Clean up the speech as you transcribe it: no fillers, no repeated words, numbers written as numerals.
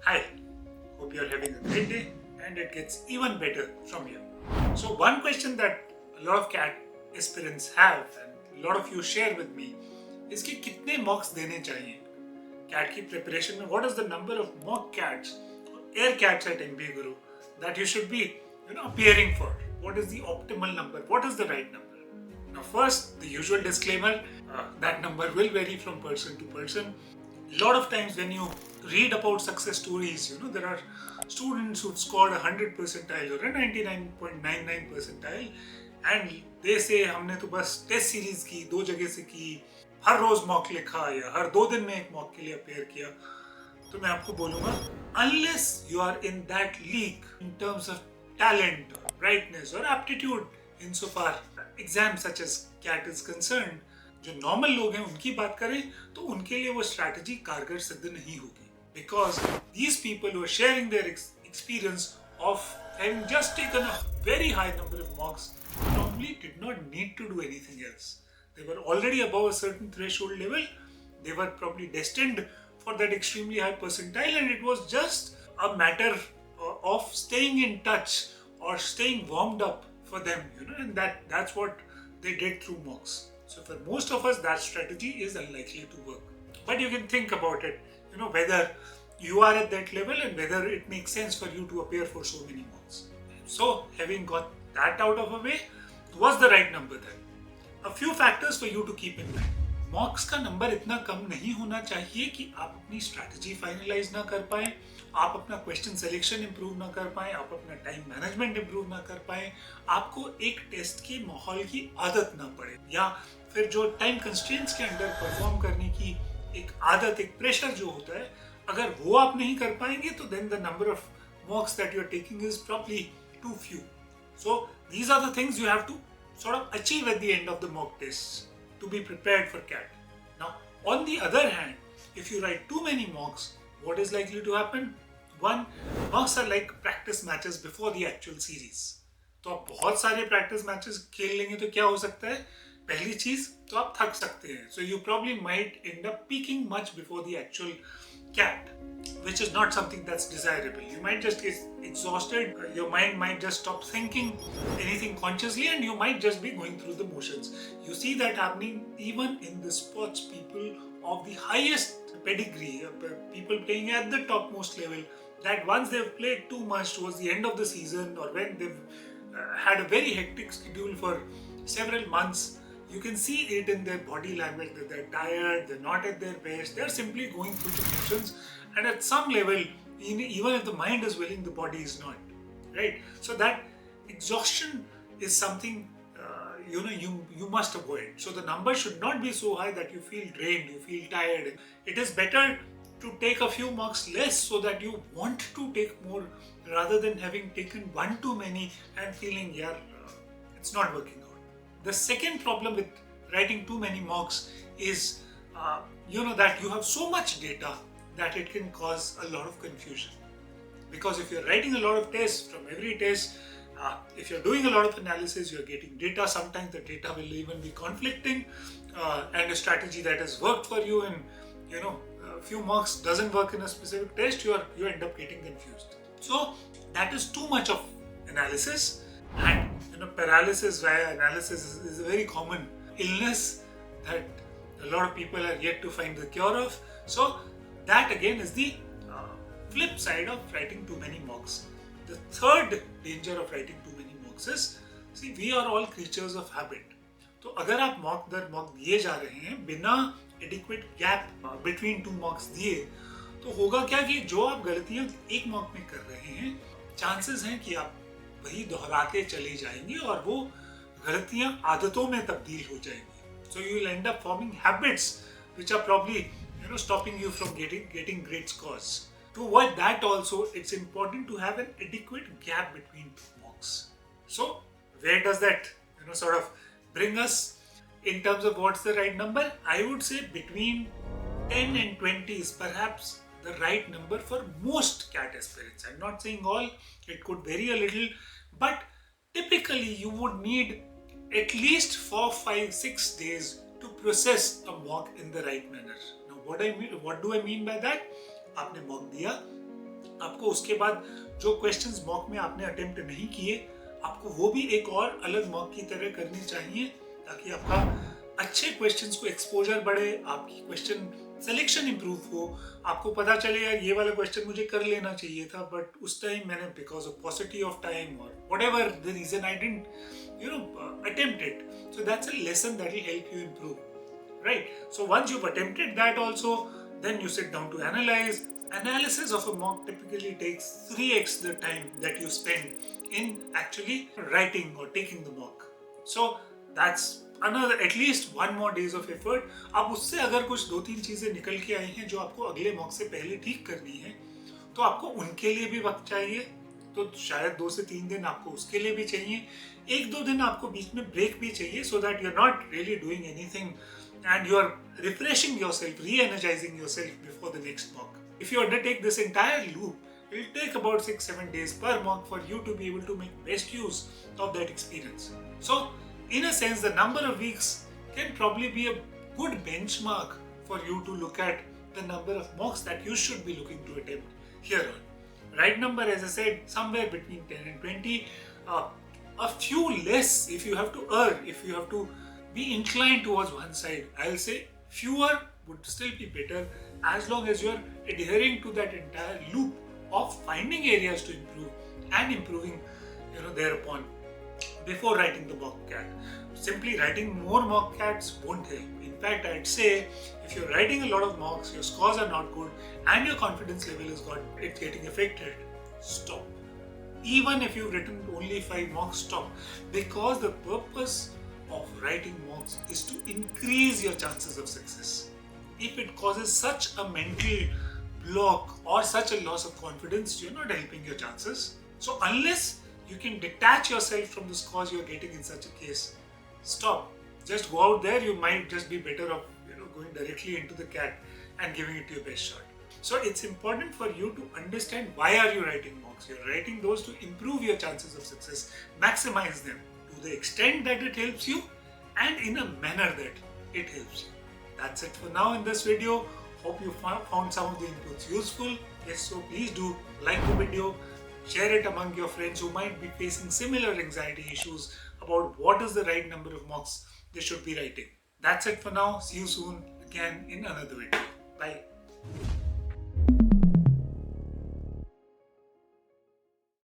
Hi, hope you're having a great day and it gets even better from here. So, one question that a lot of CAT aspirants have and a lot of you share with me is कि कितने mocks देने चाहिए CAT की preparation में. What is the number of mock CATs or air CATs at MBA Guru that you should be appearing for? What is the optimal number? What is the right number? Now, first, the usual disclaimer that number will vary from person to person. A lot of times, when you read about success stories, there are students who've scored 100 percentile or a 99.99 percentile, and they say हमने तो बस test series की 2 जगह से की, हर रोज mock लिखा या हर 2 दिन में एक मॉक के लिए अपेयर किया. तो मैं आपको बोलूंगा, unless you are in that league in terms of talent, or brightness or aptitude insofar exams such as CAT is concerned, जो नॉर्मल लोग हैं उनकी बात करें तो उनके लिए वो स्ट्रैटेजी कारगर सिद्ध नहीं होगी. Because these people who are sharing their experience of having just taken a very high number of mocks probably did not need to do anything else. They were already above a certain threshold level. They were probably destined for that extremely high percentile, and it was just a matter of staying in touch or staying warmed up for them, and that's what they did through mocks. So for most of us, that strategy is unlikely to work. But you can think about it, whether you are at that level and whether it makes sense for you to appear for so many mocks. So having got that out of the way, what's the right number then? A few factors for you to keep in mind. मॉक्स का number इतना कम नहीं होना चाहिए कि आप अपनी strategy finalise ना कर पाए, आप अपना क्वेश्चन सिलेक्शन इंप्रूव ना कर पाए, आप अपना टाइम मैनेजमेंट इंप्रूव ना कर पाए, आपको एक टेस्ट के माहौल की आदत ना पड़े, या फिर जो टाइम कंस्ट्रेंट्स के अंडर परफॉर्म करने की एक आदत, एक प्रेशर जो होता है, अगर वो आप नहीं कर पाएंगे तो then the number of mocks that you are taking is probably too few. So these are the things you have to sort of achieve at the end of the mock tests to be prepared for CAT. Now, on the other hand, if you write too many mocks, what is likely to happen? One, mocks are like practice matches before the actual series. तो आप बहुत सारे practice matches खेल लेंगे तो क्या हो सकता है? पहली चीज तो आप थक सकते हैं. So you probably might end up peaking much before the actual CAT, which is not something that's desirable. You might just get exhausted, your mind might just stop thinking anything consciously, and you might just be going through the motions. You see that happening even in the sports people of the highest pedigree, people playing at the topmost level, that once they've played too much towards the end of the season, or when they've had a very hectic schedule for several months, you can see it in their body language that they're tired, they're not at their best, they're simply going through the motions, and at some level, even if the mind is willing, the body is not, right? So that exhaustion is something you must avoid. So the number should not be so high that you feel drained, you feel tired. It is better to take a few marks less so that you want to take more, rather than having taken one too many and feeling it's not working out. The second problem with writing too many mocks is that you have so much data that it can cause a lot of confusion. Because if you're writing a lot of tests, from every test, if you're doing a lot of analysis, you're getting data. Sometimes the data will even be conflicting, and a strategy that has worked for you in a few marks doesn't work in a specific test, you end up getting confused. So that is too much of analysis, and paralysis via analysis is a very common illness that a lot of people are yet to find the cure of. So that again is the flip side of writing too many mocks. The third danger of writing too many mocks is, see, we are all creatures of habit. तो अगर आप mock दर mock दिए जा रहे हैं बिना adequate gap between two मॉक्स दिए, तो होगा क्या कि जो आप गलतियां एक मॉक में कर रहे हैं, चांसेस हैं कि आप वही दोहराते चले जाएंगे और वो गलतियां आदतों में तब्दील हो जाएंगी. So you will end up forming habits which are probably stopping you from getting great scores. To avoid that also, it's important to have an adequate gap between two mocks. So where does that sort of bring us in terms of what's the right number? I would say between 10 and 20 is perhaps the right number for most CAT aspirants. I'm not saying all, it could vary a little, but typically you would need at least 4, 5, 6 days to process a mock in the right manner. Now what do I mean by that? आपने mock दिया, आपको उसके बाद जो questions mock में आपने attempt नहीं किए, आपको वो भी एक और अलग मॉक की तरह करनी चाहिए, ताकि आपका अच्छे क्वेश्चंस को एक्सपोजर बढ़े, आपकी क्वेश्चन सिलेक्शन इंप्रूव हो, आपको पता चले यार ये वाला क्वेश्चन मुझे कर लेना चाहिए था, बट उस टाइम मैंने because of paucity of time और whatever the reason I didn't attempt it. So that's a lesson that will help you improve, right? So once you've attempted that also, then you sit down to analyze. Analysis of a mock typically takes 3x the time that you spend in actually writing or taking the mock. So that's another at least one more days of effort. अब उससे अगर कुछ 2-3 चीजें निकल के आई हैं जो आपको अगले मॉक से पहले ठीक करनी है, तो आपको उनके लिए भी वक्त चाहिए, तो शायद 2 से 3 दिन आपको उसके लिए भी चाहिए, 1-2 दिन आपको बीच में ब्रेक भी चाहिए, so that you're not really doing anything and you're refreshing yourself, re-energizing yourself before the next mock. If you undertake this entire loop, it will take about 6-7 days per mock for you to be able to make best use of that experience. So, in a sense, the number of weeks can probably be a good benchmark for you to look at the number of mocks that you should be looking to attempt here on. Right number, as I said, somewhere between 10 and 20. A few less if you have to err, if you have to be inclined towards one side. I'll say fewer would still be better as long as you're adhering to that entire loop of finding areas to improve and improving, thereupon before writing the mock CAT. Simply writing more mock CATs won't help. In fact, I'd say if you're writing a lot of mocks, your scores are not good, and your confidence level it's getting affected, stop. Even if you've written only 5 mocks, stop. Because the purpose of writing mocks is to increase your chances of success. If it causes such a mental block or such a loss of confidence, you're not helping your chances. So unless you can detach yourself from the scores you're getting in such a case, stop. Just go out there. You might just be better off, going directly into the CAT and giving it your best shot. So it's important for you to understand why are you writing mocks. You're writing those to improve your chances of success, maximize them to the extent that it helps you and in a manner that it helps you. That's it for now in this video. Hope you found some of the inputs useful. Yes, so please do like the video, share it among your friends who might be facing similar anxiety issues about what is the right number of mocks they should be writing. That's it for now. See you soon again in another video. Bye.